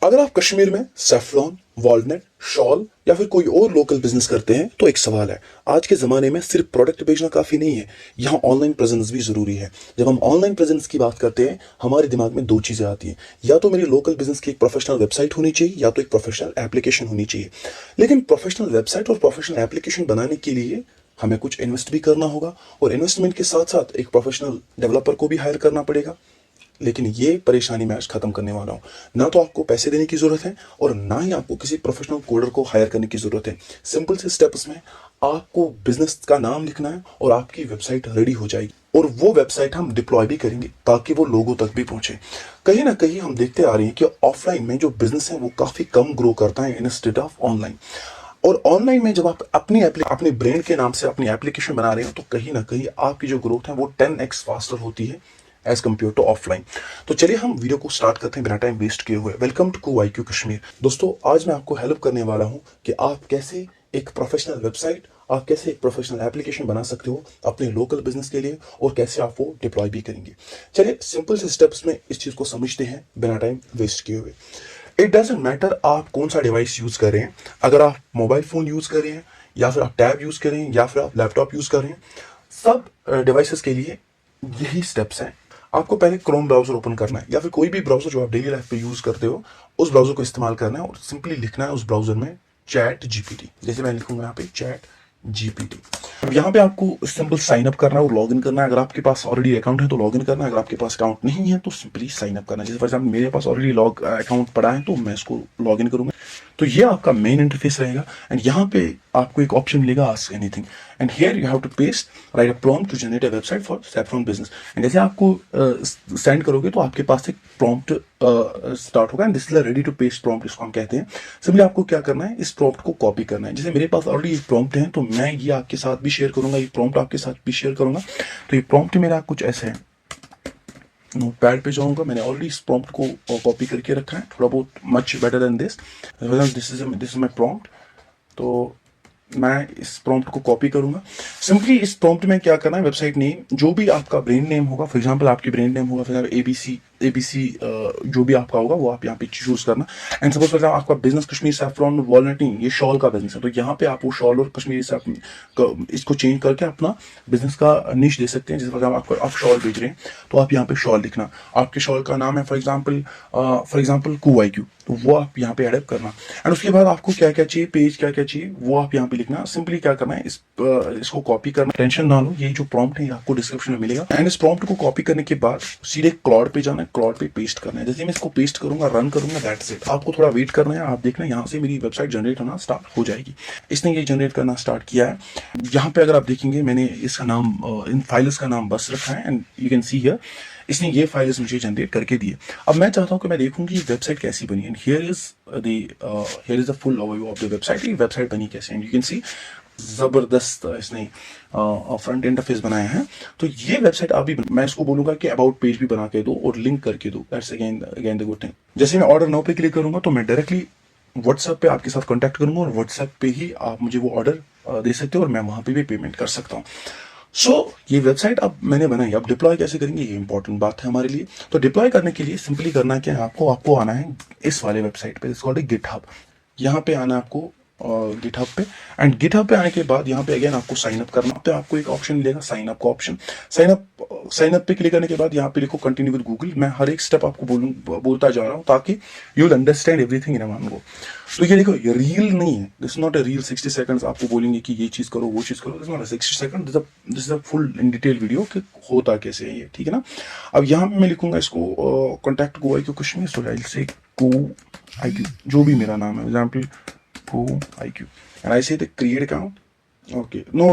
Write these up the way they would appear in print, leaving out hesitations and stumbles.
अगर आप कश्मीर में सेफ्लॉन, वॉलनट, शॉल या फिर कोई और लोकल बिजनेस करते हैं तो एक सवाल है, आज के ज़माने में सिर्फ प्रोडक्ट बेचना काफ़ी नहीं है, यहाँ ऑनलाइन प्रेजेंस भी ज़रूरी है। जब हम ऑनलाइन प्रेजेंस की बात करते हैं हमारे दिमाग में दो चीज़ें आती हैं, या तो मेरी लोकल बिजनेस की एक प्रोफेशनल वेबसाइट होनी चाहिए या तो एक प्रोफेशनल एप्लीकेशन होनी चाहिए। लेकिन प्रोफेशनल वेबसाइट और प्रोफेशनल एप्लीकेशन बनाने के लिए हमें कुछ इन्वेस्ट भी करना होगा और इन्वेस्टमेंट के साथ साथ एक प्रोफेशनल डेवलपर को भी हायर करना पड़ेगा। लेकिन ये परेशानी मैं आज खत्म करने वाला हूँ। ना तो आपको पैसे देने की जरूरत है और ना ही आपको किसी प्रोफेशनल कोडर को हायर करने की जरूरत है। सिंपल से स्टेप्स में आपको बिजनेस का नाम लिखना है और आपकी वेबसाइट रेडी हो जाएगी और वो वेबसाइट हम डिप्लॉय भी करेंगे ताकि वो लोगों तक भी पहुंचे। कहीं ना कहीं हम देखते आ रहे हैं कि ऑफलाइन में जो बिजनेस है वो काफी कम ग्रो करता है इंस्टेड ऑफ ऑनलाइन। और ऑनलाइन में जब आप अपने ब्रांड के नाम से अपनी एप्लीकेशन बना रहे हो तो कहीं ना कहीं आपकी जो ग्रोथ है वो 10x फास्टर होती है एज कम्पेयर टू ऑफलाइन। तो चलिए हम वीडियो को स्टार्ट करते हैं बिना टाइम वेस्ट किए हुए। Welcome to QIQ Kashmir. दोस्तों आज मैं आपको हेल्प करने वाला हूं कि आप कैसे एक प्रोफेशनल वेबसाइट, आप कैसे एक प्रोफेशनल एप्लीकेशन बना सकते हो अपने लोकल बिजनेस के लिए और कैसे आप वो डिप्लॉय भी करेंगे। चलिए सिंपल से स्टेप्स में इस चीज़ को समझते हैं बिना टाइम वेस्ट किए हुए। इट डजेंट मैटर आप कौन सा डिवाइस यूज़ कर रहे हैं, अगर आप मोबाइल फ़ोन यूज़ कर रहे हैं या फिर आप टैब यूज़ कर रहे हैं या फिर आप लैपटॉप यूज़ कर रहे हैं, सब डिवाइसेस के लिए यही स्टेप्स हैं। आपको पहले क्रोम ब्राउजर ओपन करना है या फिर कोई भी ब्राउजर जो आप डेली लाइफ पे यूज करते हो उस ब्राउजर को इस्तेमाल करना है और सिंपली लिखना है उस ब्राउजर में चैट जीपीटी। जैसे मैं लिखूंगा यहाँ पे चैट जीपीटी। अब यहाँ पे आपको सिंपल साइन अप करना है और लॉग इन करना है। अगर आपके पास ऑलरेडी अकाउंट है तो लॉग इन करना है, अगर आपके पास अकाउंट नहीं है तो सिंपली साइन अप करना है। जैसे फॉर एग्जाम्पल मेरे पास ऑलरेडी अकाउंट पड़ा है तो मैं इसको लॉग इन करूंगा। तो ये आपका मेन इंटरफेस रहेगा एंड यहाँ पे आपको एक ऑप्शन मिलेगा ask anything and here you have to paste write a prompt to generate a website for saffron business. And जैसे आपको सेंड करोगे तो आपके पास एक प्रॉम्प्ट स्टार्ट होगा and this is ready to paste prompt, इसको हम कहते हैं। सिंपली आपको क्या करना है, इस प्रॉम्प्ट को कॉपी करना है। जैसे मेरे पास ऑलरेडी एक प्रॉम्प्ट है तो मैं ये आपके साथ भी शेयर करूंगा, ये प्रॉम्प्ट आपके साथ भी शेयर करूंगा। तो ये प्रॉम्प्ट मेरा कुछ ऐसा है, नोटपैड पे जाऊंगा, मैंने ऑलरेडी इस प्रॉम्प्ट को कॉपी करके रखा है, थोड़ा बहुत much better than this is my prompt. तो मैं इस प्रॉम्प्ट को कॉपी करूंगा। सिंपली इस प्रॉम्प्ट में क्या करना है, वेबसाइट नेम जो भी आपका ब्रांड नेम होगा, फॉर एग्जांपल आपकी ब्रांड नेम होगा फॉर एग्जांपल एबीसी जो भी आपका होगा वो आप यहाँ पे चूज करना। एंड सपोज फॉर एग्जांपल आपका बिजनेस कश्मीर सैफरॉन वॉलनट नहीं, ये शॉल का बिजनेस है तो यहाँ पे आप वो शॉल और कश्मीरी इसको चेंज करके अपना बिजनेस का निश दे सकते हैं। जैसे फॉर एग्जाम्पल आप शॉल बेच रहे हैं तो आप यहाँ पे शॉल लिखना, आपके शॉल का नाम है फॉर एग्जाम्पल QIQ, तो वो आप यहाँ पे एडअप करना। एंड उसके बाद आपको क्या क्या चाहिए, पेज क्या क्या चाहिए वो आप यहाँ पे लिखना। सिंपली क्या करना है, इसको कॉपी करना, टेंशन ना लो, ये जो प्रॉम्प्ट है आपको डिस्क्रिप्शन में मिलेगा। एंड इस प्रॉम्प्ट को कॉपी करने के बाद सीधे क्लाउड पे जाना है, क्लाउड पे पेस्ट करना है। जैसे मैं इसको पेस्ट करूंगा, रन करूंगा, दैट्स इट। आपको थोड़ा वेट करना है, आप देखना यहाँ से मेरी वेबसाइट जनरेट होना स्टार्ट हो जाएगी। इसने ये जनरेट करना स्टार्ट किया है। यहाँ पे अगर आप देखेंगे मैंने इसका नाम इन फाइल्स का नाम बस रखा है and you can see here इसने ये फाइल्स मुझे जनरेट करके दिए। अब मैं चाहता हूँ कि मैं देखूँ कि वेबसाइट कैसी बनी and here is the full overview of the website. ये वेबसाइट बनी कैसे एंड यू कैन सी जबरदस्त इसने फ्रंट इंटरफेस बनाया है। तो ये वेबसाइट अभी मैं इसको बोलूंगा कि अबाउट पेज भी बना के दो और लिंक करके दो, that's again the good thing. जैसे मैं ऑर्डर नाउ पे क्लिक करूंगा तो मैं डायरेक्टली व्हाट्सएप पे आपके साथ कांटेक्ट करूंगा और व्हाट्सएप पे ही आप मुझे वो ऑर्डर दे सकते हो और मैं वहां पे भी पेमेंट कर सकता हूँ। ये वेबसाइट अब मैंने बनाई, अब डिप्लॉय कैसे करेंगे ये इंपॉर्टेंट बात है हमारे लिए। तो डिप्लॉय करने के लिए सिंपली करना है कि आपको आना है इस वाले वेबसाइट पे, इसको गिटहब। यहाँ पे आना है आपको गिटहब पे एंड गिटहब पे आने के बाद यहाँ पे अगेन आपको साइन अप करना। तो आपको एक ऑप्शन मिलेगा साइन अप का ऑप्शन। साइन अप पे क्लिक करने के बाद यहाँ पे लिखो कंटिन्यू विद गूगल। मैं हर एक स्टेप आपको बोलता जा रहा हूँ ताकि you will understand everything in one go. तो ये देखो, ये रील नहीं है, this not a reel 60 seconds आपको बोलेंगे कि ये चीज करो वो चीज करो, this not a 60 second, this is a full in detail video कि होता कैसे है ये, ठीक है ना। अब यहाँ पे मैं लिखूंगा इसको कॉन्टैक्ट QIQ कश्मीर, सो आई से QIQ जो भी मेरा नाम है, example QIQ and I say the create account. Okay, no,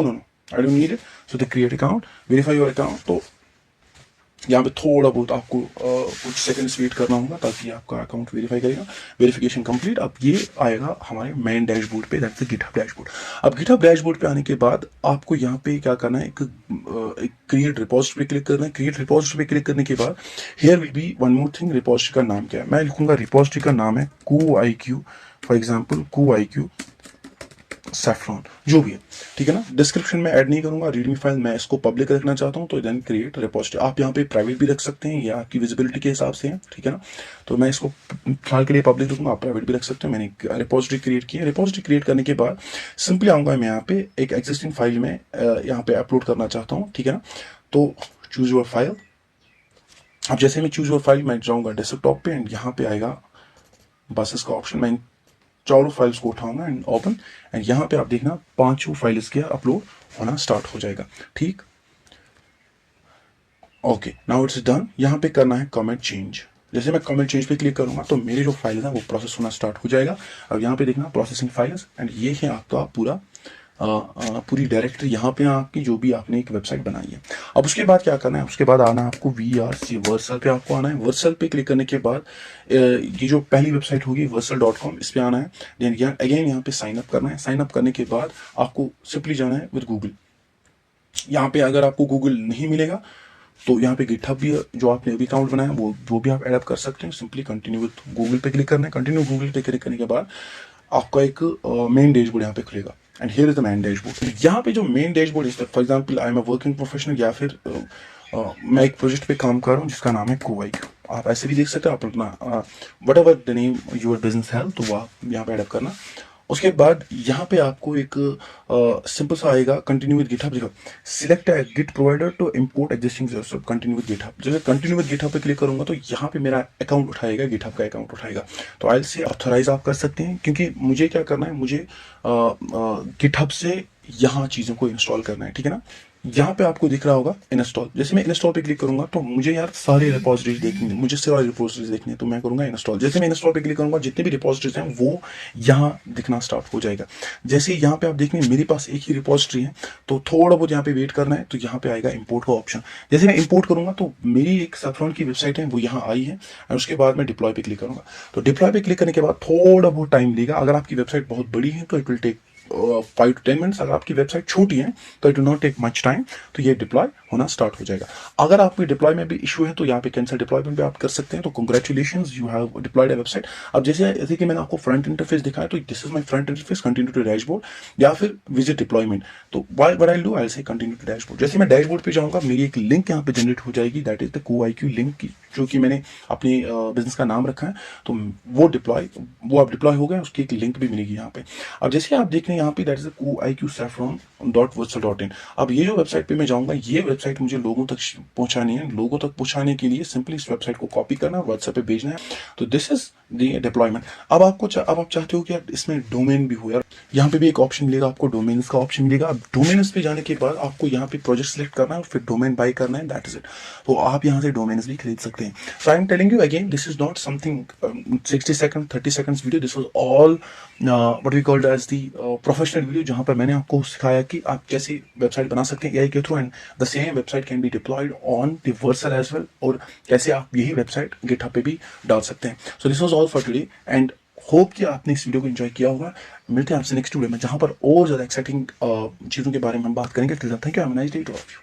I don't need it. So the create account, verify your account. तो यहाँ पे थोड़ा बहुत आपको कुछ सेकंड्स वेट करना होगा ताकि आपका अकाउंट वेरीफाई करेगा। Verification complete. अब ये आएगा हमारे मेन डैशबोर्ड पे, दैट्स द गिटहब डैशबोर्ड। अब गिटहब डैशबोर्ड पे आने के बाद आपको यहाँ पे क्या करना है, एक क्रिएट रिपोजिटरी पे क्लिक करना है। क्रिएट रिपोजिटरी पे क्लिक करने के बाद here will be one more thing, repository का नाम क्या है। मैं लिखूंगा रिपोजिटरी का नाम है QIQ, for example QIQ saffron, जो भी है, ठीक है ना। डिस्क्रिप्शन में ऐड नहीं करूंगा, रीडमी फाइल मैं इसको पब्लिक रखना चाहता हूं, तो देन क्रिएट रिपोजिटरी। आप यहाँ पे प्राइवेट भी रख सकते हैं, या आपकी विजिबिलिटी के हिसाब से है, ठीक है ना। तो मैं इसको फिलहाल के लिए पब्लिक रखूंगा, आप प्राइवेट भी रख सकते हैं। मैंने रिपोजिटरी क्रिएट की है। रिपोजिटरी क्रिएट करने के बाद सिंपली आऊंगा मैं यहाँ पे एक एग्जिस्टिंग फाइल में यहाँ पे अपलोड करना चाहता हूँ, ठीक है ना। तो चूज योर फाइल। अब जैसे मैं चूज योर फाइल, मैं जाऊंगा डेस्कटॉप पे एंड यहाँ पे आएगा बस इसका ऑप्शन। मैं चारों फाइल्स को उठाऊंगा एंड ओपन, एंड यहाँ पे आप देखना पांचों फाइल्स के अपलोड होना स्टार्ट हो जाएगा, ठीक। Okay, now it's done. यहाँ पे करना है कमेंट चेंज। जैसे मैं कमेंट चेंज पे क्लिक करूंगा तो मेरे जो फाइल है वो प्रोसेस होना स्टार्ट हो जाएगा। अब यहाँ पे देखना प्रोसेसिंग फाइल्स, एंड ये है आपका पूरा पूरी डायरेक्टरी यहाँ पे आपकी जो भी आपने एक वेबसाइट बनाई है। अब उसके बाद क्या करना है, उसके बाद आना है आपको VRC वर्सल पे आपको आना है। वर्सल पे क्लिक करने के बाद ये जो पहली वेबसाइट होगी versal.com, इस पे आना है। देन अगेन यहाँ पे साइन अप करना है। साइन अप करने के बाद आपको सिंपली जाना है विद गूगल। यहाँ पे अगर आपको गूगल नहीं मिलेगा तो यहाँ पे गिटहब भी जो आपने अभी अकाउंट बनाया वो भी आप एडअप कर सकते हैं। सिंपली कंटिन्यू विद गूगल पे क्लिक करना है। कंटिन्यू गूगल पे क्लिक करने के बाद आपका एक मेन डैशबोर्ड यहाँ पे खुलेगा, and here is the main dashboard. यहाँ पे जो मेन डैशबोर्ड है, for example I am a working professional, या फिर मैं एक प्रोजेक्ट पे काम कर रहा हूँ जिसका नाम है QIQ। आप ऐसे भी देख सकते हो, आप अपना what ever the name your business है तो वो आप यहाँ पे एडअप करना। उसके बाद यहाँ पे आपको एक सिंपल सा आएगा कंटिन्यू विद गिटहब। देखो, select a git provider to import existing service, continue with GitHub. जैसे कंटिन्यू विद गिटहब पे क्लिक करूंगा तो यहाँ पे मेरा अकाउंट उठाएगा, गिटहब का अकाउंट उठाएगा। तो आई से ऑथराइज आप कर सकते हैं, क्योंकि मुझे क्या करना है, मुझे गिटहब से यहाँ चीज़ों को इंस्टॉल करना है, ठीक है ना। यहाँ पे आपको दिख रहा होगा इंस्टॉल। जैसे मैं इंस्टॉल पे क्लिक करूंगा तो मुझे यार सारे रिपोजिटरीज देखनी है, मुझे सारे रिपोजिटरीज देखनी है, तो मैं करूंगा इंस्टॉल। जैसे मैं इंस्टॉल पे क्लिक करूंगा जितने भी रिपोजिटरीज हैं वो यहाँ दिखना स्टार्ट हो जाएगा। जैसे यहाँ पे आप देखेंगे मेरे पास एक ही रिपोजिटरी है, तो थोड़ा बहुत यहाँ पे वेट करना है, तो यहाँ पे आएगा इंपोर्ट का ऑप्शन। जैसे मैं इंपोर्ट करूंगा तो मेरी एक सैफ्रॉन की वेबसाइट है वो यहाँ आई है, और उसके बाद मैं डिप्लॉय पे क्लिक करूंगा। तो डिप्लॉय पे क्लिक करने के बाद थोड़ा बहुत टाइम लेगा। अगर आपकी वेबसाइट बहुत बड़ी है तो it will take 5 to 10 minutes. अगर आपकी वेबसाइट छोटी है तो it will not take much time, तो ये डिप्लॉय होना स्टार्ट हो जाएगा। अगर आपकी डिप्लॉय में भी इशू है तो यहाँ पे कैंसिल डिप्लॉयमेंट पे आप कर सकते हैं। तो congratulations, you have deployed a website. अब जैसे कि मैंने आपको फ्रंट इंटरफेस दिखाया, तो this is my front interface, continue to dashboard या फिर विजिट डिप्लॉयमेंट। तो what I do, I say continue to dashboard. जैसे मैं डैशबोर्ड पे जाऊंगा मेरी एक लिंक यहाँ पे जनरेट हो जाएगी, that is the QIQ link, जो कि मैंने अपने बिजनेस का नाम रखा है। तो वो अब डिप्लॉय हो गया, उसकी एक लिंक भी मिलेगी यहाँ पे। अब जैसे आप देख रहे हैं यहाँ पे दैट इज QIQ saffron.versal.in। अब ये जो वेबसाइट पे मैं जाऊंगा, ये वेबसाइट मुझे लोगों तक पहुंचानी है। लोगों तक पहुंचाने के लिए सिंपली इस वेबसाइट को कॉपी करना, व्हाट्सएप पे भेजना है। तो दिस इज द डिप्लॉयमेंट। अब आप चाहते हो कि यार इसमें डोमेन भी हो, यार यहाँ पे भी एक ऑप्शन मिलेगा आपको, डोमेन्स का ऑप्शन मिलेगा। अब डोमेन्स पे जाने के बाद आपको यहाँ पे प्रोजेक्ट सिलेक्ट करना है और फिर डोमेन बाय करना है, दैट इज इट। तो आप यहाँ से डोमेन्स भी खरीद सकते हैं। So I am telling you again, this is not something 60 second 30 seconds video, this was all what we called as the professional video, जहाँ पर मैंने आपको सिखाया कि आप कैसे वेबसाइट बना सकते हैं AI के through, and the same website can be deployed on the Vercel as well, और कैसे आप यही वेबसाइट गिटहब पे भी डाल सकते हैं। So this was all for today, and hope कि आपने इस वीडियो को एंजॉय किया होगा। मिलते हैं आपसे नेक्स्ट वीडियो में, जहाँ पर और ज़्यादा एक्साइटिंग चीज़ों के बारे में हम बात करेंगे। Thank you, have a nice day to all of you.